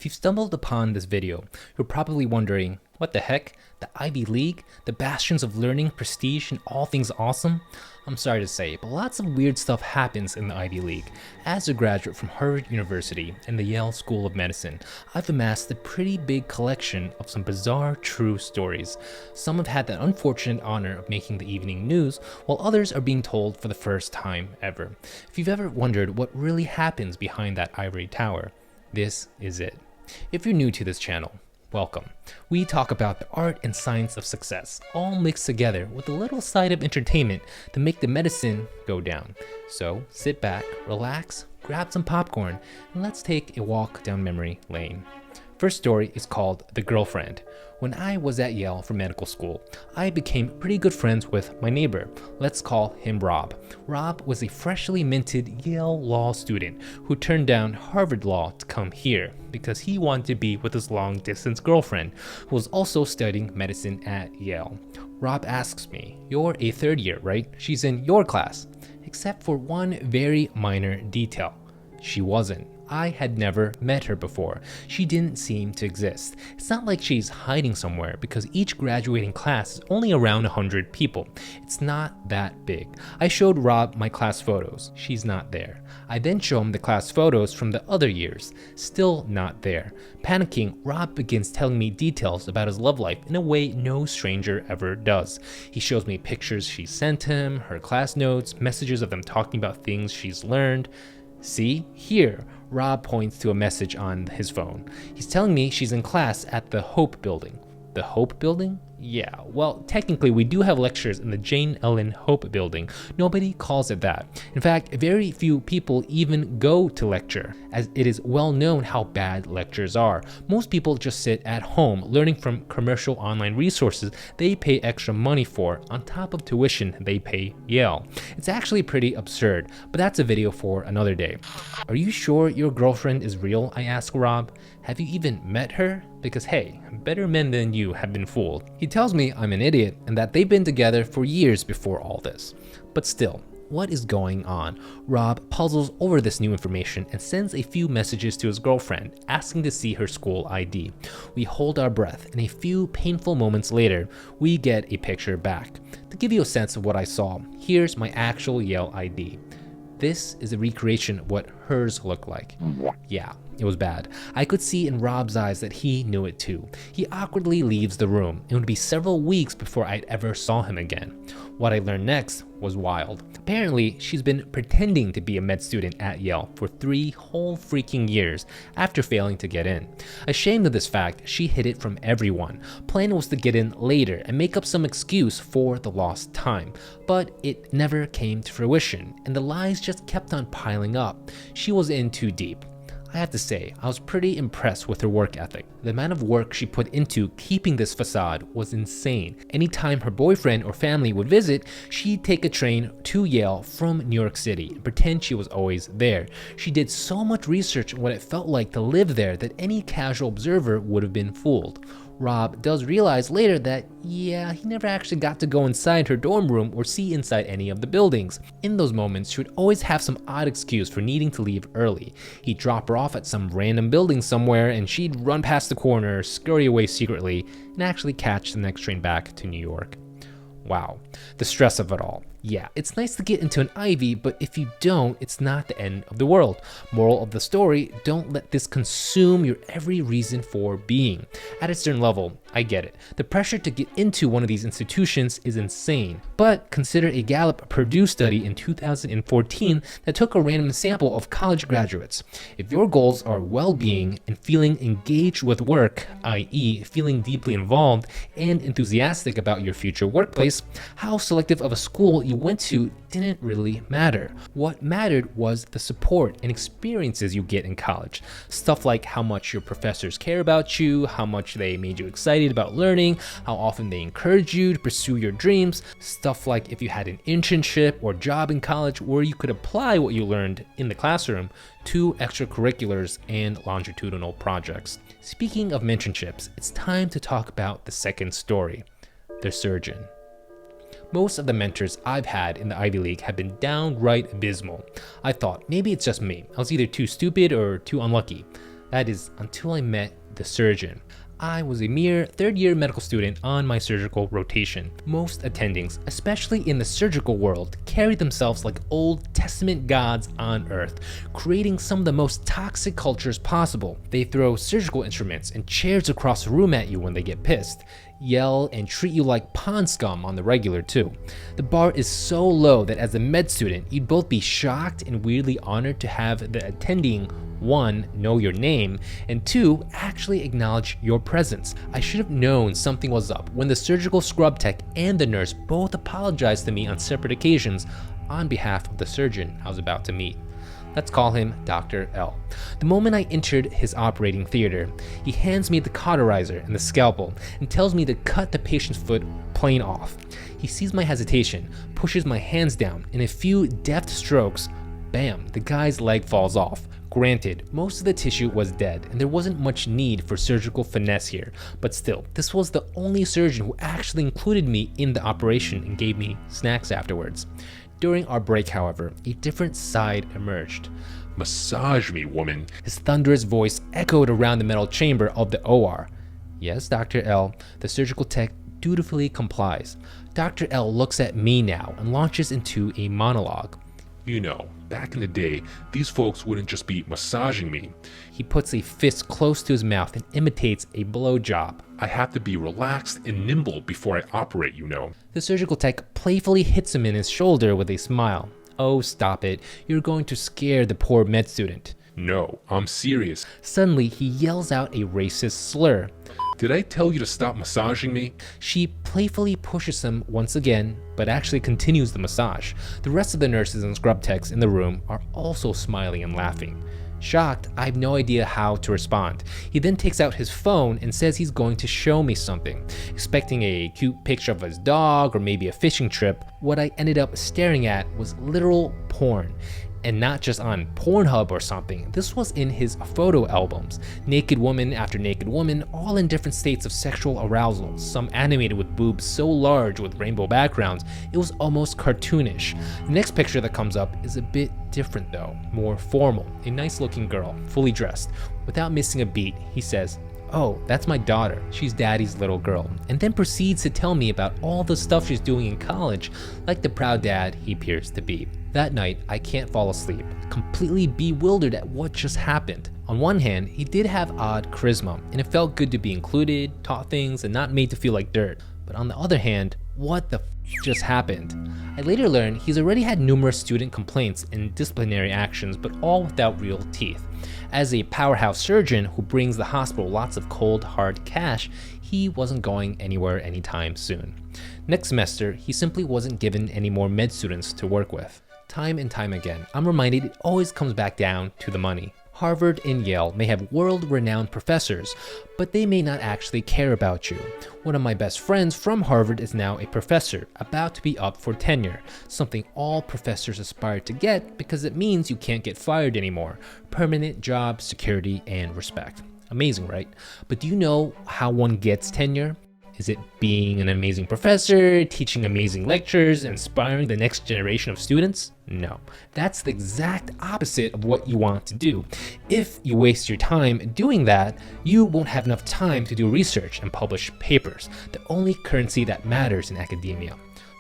If you've stumbled upon this video, you're probably wondering, what the heck? The Ivy League? The bastions of learning, prestige, and all things awesome? I'm sorry to say, but lots of weird stuff happens in the Ivy League. As a graduate from Harvard University and the Yale School of Medicine, I've amassed a pretty big collection of some bizarre true stories. Some have had the unfortunate honor of making the evening news, while others are being told for the first time ever. If you've ever wondered what really happens behind that ivory tower, this is it. If you're new to this channel, welcome. We talk about the art and science of success, all mixed together with a little side of entertainment to make the medicine go down. So sit back, relax, grab some popcorn, and let's take a walk down memory lane. First story is called The Girlfriend. When I was at Yale for medical school, I became pretty good friends with my neighbor. Let's call him Rob. Rob was a freshly minted Yale law student who turned down Harvard Law to come here because he wanted to be with his long-distance girlfriend, who was also studying medicine at Yale. Rob asks me, "You're a third year, right? She's in your class." Except for one very minor detail. She wasn't. I had never met her before. She didn't seem to exist. It's not like she's hiding somewhere because each graduating class is only around 100 people. It's not that big. I showed Rob my class photos. She's not there. I then show him the class photos from the other years. Still not there. Panicking, Rob begins telling me details about his love life in a way no stranger ever does. He shows me pictures she sent him, her class notes, messages of them talking about things she's learned. See, here, Rob points to a message on his phone. He's telling me she's in class at the Hope Building. The Hope Building? Yeah, well, technically we do have lectures in the Jane Ellen Hope Building. Nobody calls it that. In fact, very few people even go to lecture, as it is well known how bad lectures are. Most people just sit at home learning from commercial online resources they pay extra money for on top of tuition they pay Yale. It's actually pretty absurd, but that's a video for another day. Are you sure your girlfriend is real? I ask Rob. Have you even met her? Because hey, better men than you have been fooled. He tells me I'm an idiot and that they've been together for years before all this. But still, what is going on? Rob puzzles over this new information and sends a few messages to his girlfriend, asking to see her school ID. We hold our breath, and a few painful moments later, we get a picture back. To give you a sense of what I saw, here's my actual Yale ID. This is a recreation of what hers looked like. Yeah, it was bad. I could see in Rob's eyes that he knew it too. He awkwardly leaves the room. It would be several weeks before I'd ever saw him again. What I learned next was wild. Apparently, she's been pretending to be a med student at Yale for 3 whole freaking years after failing to get in. Ashamed of this fact, she hid it from everyone. Plan was to get in later and make up some excuse for the lost time. But it never came to fruition, and the lies just kept on piling up. She was in too deep. I have to say, I was pretty impressed with her work ethic. The amount of work she put into keeping this facade was insane. Anytime her boyfriend or family would visit, she'd take a train to Yale from New York City and pretend she was always there. She did so much research on what it felt like to live there that any casual observer would have been fooled. Rob does realize later that, yeah, he never actually got to go inside her dorm room or see inside any of the buildings. In those moments, she would always have some odd excuse for needing to leave early. He'd drop her off at some random building somewhere and she'd run past the corner, scurry away secretly, and actually catch the next train back to New York. Wow, the stress of it all. Yeah, it's nice to get into an Ivy, but if you don't, it's not the end of the world. Moral of the story, don't let this consume your every reason for being. At a certain level, I get it. The pressure to get into one of these institutions is insane. But consider a Gallup-Purdue study in 2014 that took a random sample of college graduates. If your goals are well-being and feeling engaged with work, i.e. feeling deeply involved and enthusiastic about your future workplace, how selective of a school you went to didn't really matter. What mattered was the support and experiences you get in college. Stuff like how much your professors care about you, how much they made you excited about learning, how often they encourage you to pursue your dreams. Stuff like if you had an internship or job in college where you could apply what you learned in the classroom to extracurriculars and longitudinal projects. Speaking of mentorships, it's time to talk about the second story, the surgeon. Most of the mentors I've had in the Ivy League have been downright abysmal. I thought maybe it's just me. I was either too stupid or too unlucky. That is, until I met the surgeon. I was a mere third-year medical student on my surgical rotation. Most attendings, especially in the surgical world, carry themselves like Old Testament gods on earth, creating some of the most toxic cultures possible. They throw surgical instruments and chairs across the room at you when they get pissed, yell, and treat you like pond scum on the regular too. The bar is so low that as a med student, you'd both be shocked and weirdly honored to have the attending 1, know your name, and 2, actually acknowledge your presence. I should have known something was up when the surgical scrub tech and the nurse both apologized to me on separate occasions on behalf of the surgeon I was about to meet. Let's call him Dr. L. The moment I entered his operating theater, he hands me the cauterizer and the scalpel and tells me to cut the patient's foot plain off. He sees my hesitation, pushes my hands down, in a few deft strokes, bam, the guy's leg falls off. Granted, most of the tissue was dead, and there wasn't much need for surgical finesse here, but still, this was the only surgeon who actually included me in the operation and gave me snacks afterwards. During our break, however, a different side emerged. "Massage me, woman." His thunderous voice echoed around the metal chamber of the OR. Yes, Dr. L, the surgical tech dutifully complies. Dr. L looks at me now and launches into a monologue. "You know, back in the day, these folks wouldn't just be massaging me. He puts a fist close to his mouth and imitates a blowjob. I have to be relaxed and nimble before I operate, you know." The surgical tech playfully hits him in his shoulder with a smile. Oh, stop it. You're going to scare the poor med student. "No, I'm serious." Suddenly, he yells out a racist slur. "Did I tell you to stop massaging me?" She playfully pushes him once again, but actually continues the massage. The rest of the nurses and scrub techs in the room are also smiling and laughing. Shocked, I have no idea how to respond. He then takes out his phone and says he's going to show me something. Expecting a cute picture of his dog or maybe a fishing trip, what I ended up staring at was literal porn. And not just on Pornhub or something. This was in his photo albums. Naked woman after naked woman, all in different states of sexual arousal, some animated with boobs so large with rainbow backgrounds, it was almost cartoonish. The next picture that comes up is a bit different though, more formal. A nice looking girl, fully dressed. Without missing a beat, he says, "Oh, that's my daughter. She's daddy's little girl," and then proceeds to tell me about all the stuff she's doing in college, like the proud dad he appears to be. That night, I can't fall asleep, completely bewildered at what just happened. On one hand, he did have odd charisma, and it felt good to be included, taught things, and not made to feel like dirt. But on the other hand, what the just happened? I later learned he's already had numerous student complaints and disciplinary actions, but all without real teeth. As a powerhouse surgeon who brings the hospital lots of cold, hard cash, he wasn't going anywhere anytime soon. Next semester, he simply wasn't given any more med students to work with. Time and time again, I'm reminded it always comes back down to the money. Harvard and Yale may have world-renowned professors, but they may not actually care about you. One of my best friends from Harvard is now a professor, about to be up for tenure, something all professors aspire to get because it means you can't get fired anymore. Permanent job, security, and respect. Amazing, right? But do you know how one gets tenure? Is it being an amazing professor, teaching amazing lectures, inspiring the next generation of students? No, that's the exact opposite of what you want to do. If you waste your time doing that, you won't have enough time to do research and publish papers, the only currency that matters in academia.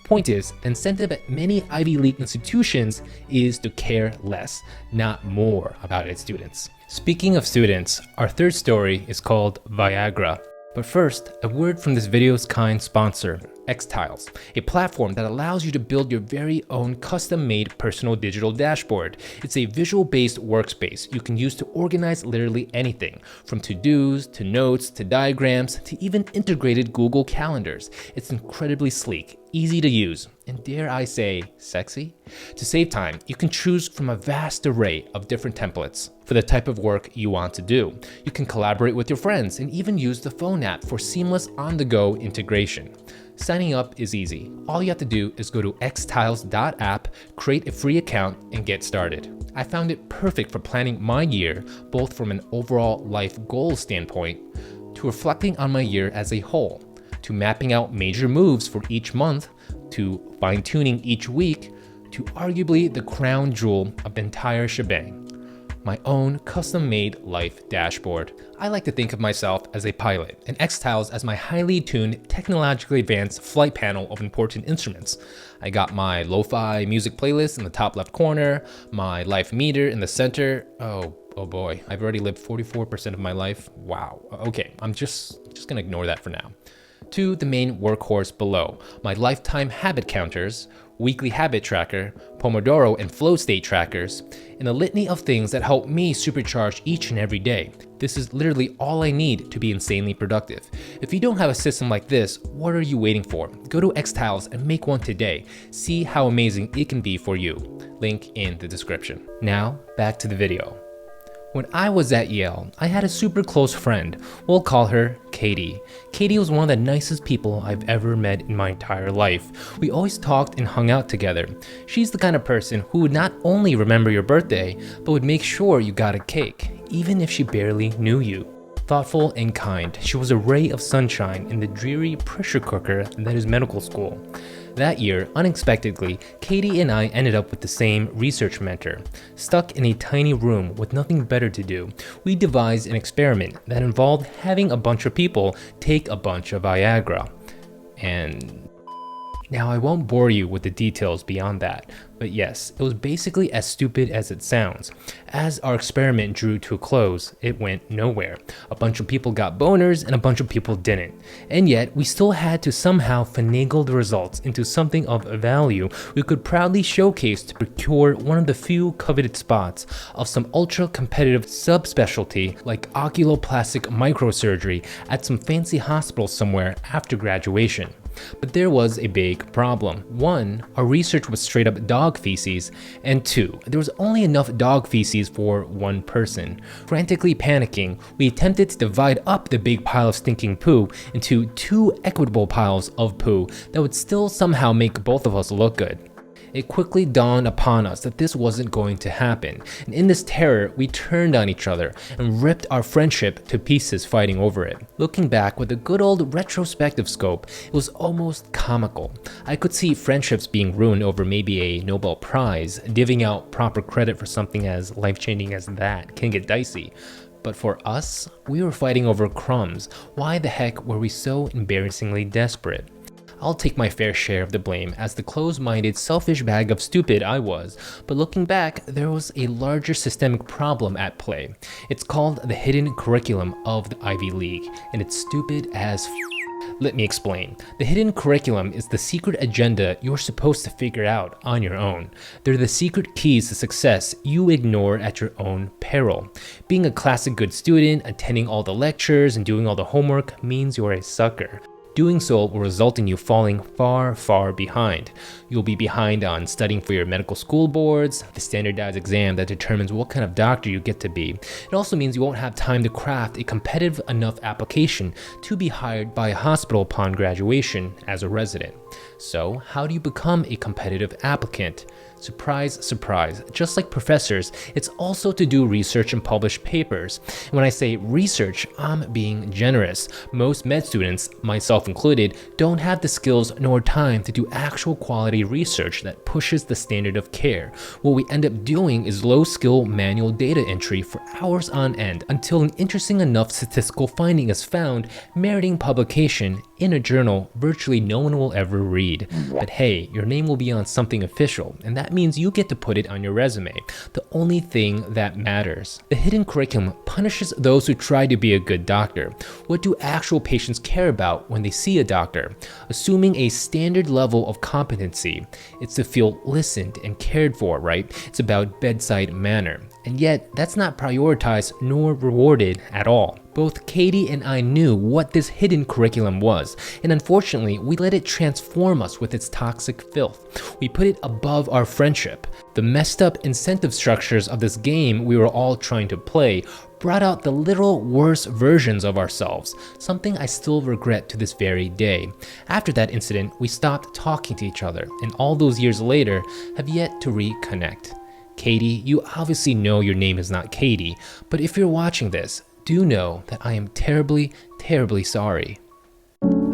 Point is, the incentive at many Ivy League institutions is to care less, not more about its students. Speaking of students, our third story is called Viagra. But first, a word from this video's kind sponsor, xTiles, a platform that allows you to build your very own custom-made personal digital dashboard. It's a visual-based workspace you can use to organize literally anything, from to-dos, to notes, to diagrams, to even integrated Google calendars. It's incredibly sleek, easy to use, and dare I say, sexy? To save time, you can choose from a vast array of different templates for the type of work you want to do. You can collaborate with your friends and even use the phone app for seamless on-the-go integration. Signing up is easy. All you have to do is go to xtiles.app, create a free account, and get started. I found it perfect for planning my year, both from an overall life goal standpoint, to reflecting on my year as a whole, to mapping out major moves for each month, to fine-tuning each week, to arguably the crown jewel of the entire shebang, My own custom-made life dashboard. I like to think of myself as a pilot, and xTiles as my highly tuned, technologically advanced flight panel of important instruments. I got my lo-fi music playlist in the top left corner, my life meter in the center. Oh boy, I've already lived 44% of my life. Wow. Okay, I'm just gonna ignore that for now. To the main workhorse below, my lifetime habit counters, weekly habit tracker, Pomodoro and flow state trackers, and a litany of things that help me supercharge each and every day. This is literally all I need to be insanely productive. If you don't have a system like this, what are you waiting for? Go to xTiles and make one today. See how amazing it can be for you. Link in the description. Now, back to the video. When I was at Yale, I had a super close friend. We'll call her Katie. Katie was one of the nicest people I've ever met in my entire life. We always talked and hung out together. She's the kind of person who would not only remember your birthday, but would make sure you got a cake, even if she barely knew you. Thoughtful and kind, she was a ray of sunshine in the dreary pressure cooker that is medical school. That year, unexpectedly, Katie and I ended up with the same research mentor. Stuck in a tiny room with nothing better to do, we devised an experiment that involved having a bunch of people take a bunch of Viagra. And now I won't bore you with the details beyond that, but yes, it was basically as stupid as it sounds. As our experiment drew to a close, it went nowhere. A bunch of people got boners and a bunch of people didn't. And yet, we still had to somehow finagle the results into something of value we could proudly showcase to procure one of the few coveted spots of some ultra-competitive subspecialty like oculoplastic microsurgery at some fancy hospital somewhere after graduation. But there was a big problem. 1, our research was straight up dog feces, and 2, there was only enough dog feces for one person. Frantically panicking, we attempted to divide up the big pile of stinking poo into 2 equitable piles of poo that would still somehow make both of us look good. It quickly dawned upon us that this wasn't going to happen, and in this terror, we turned on each other and ripped our friendship to pieces fighting over it. Looking back with a good old retrospective scope, it was almost comical. I could see friendships being ruined over maybe a Nobel Prize. Divvying out proper credit for something as life-changing as that can get dicey. But for us, we were fighting over crumbs. Why the heck were we so embarrassingly desperate? I'll take my fair share of the blame as the closed-minded, selfish bag of stupid I was, but looking back, there was a larger systemic problem at play. It's called the hidden curriculum of the Ivy League, and it's stupid as Let me explain. The hidden curriculum is the secret agenda you're supposed to figure out on your own. They're the secret keys to success you ignore at your own peril. Being a classic good student, attending all the lectures, and doing all the homework means you're a sucker. Doing so will result in you falling far, far behind. You'll be behind on studying for your medical school boards, the standardized exam that determines what kind of doctor you get to be. It also means you won't have time to craft a competitive enough application to be hired by a hospital upon graduation as a resident. So, how do you become a competitive applicant? Surprise, surprise, just like professors, it's also to do research and publish papers. And when I say research, I'm being generous. Most med students, myself included, don't have the skills nor time to do actual quality research that pushes the standard of care. What we end up doing is low-skill manual data entry for hours on end until an interesting enough statistical finding is found, meriting publication in a journal virtually no one will ever read. But hey, your name will be on something official, and that means you get to put it on your resume, the only thing that matters. The hidden curriculum punishes those who try to be a good doctor. What do actual patients care about when they see a doctor? Assuming a standard level of competency, it's to feel listened and cared for, right? It's about bedside manner. And yet, that's not prioritized nor rewarded at all. Both Katie and I knew what this hidden curriculum was, and unfortunately, we let it transform us with its toxic filth. We put it above our friendship. The messed up incentive structures of this game we were all trying to play brought out the literal worst versions of ourselves, something I still regret to this very day. After that incident, we stopped talking to each other, and all those years later, have yet to reconnect. Katie, you obviously know your name is not Katie, but if you're watching this, do know that I am terribly, terribly sorry.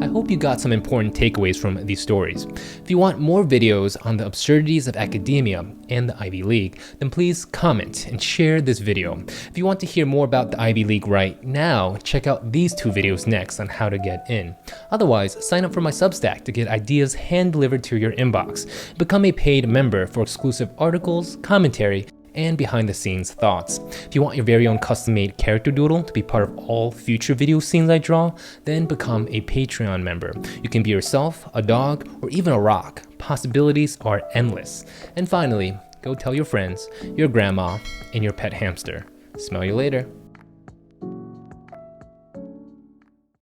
I hope you got some important takeaways from these stories. If you want more videos on the absurdities of academia and the Ivy League, then please comment and share this video. If you want to hear more about the Ivy League right now, check out these 2 videos next on how to get in. Otherwise, sign up for my Substack to get ideas hand-delivered to your inbox. Become a paid member for exclusive articles, commentary, and behind-the-scenes thoughts. If you want your very own custom-made character doodle to be part of all future video scenes I draw, then become a Patreon member. You can be yourself, a dog, or even a rock. Possibilities are endless. And finally, go tell your friends, your grandma, and your pet hamster. Smell you later.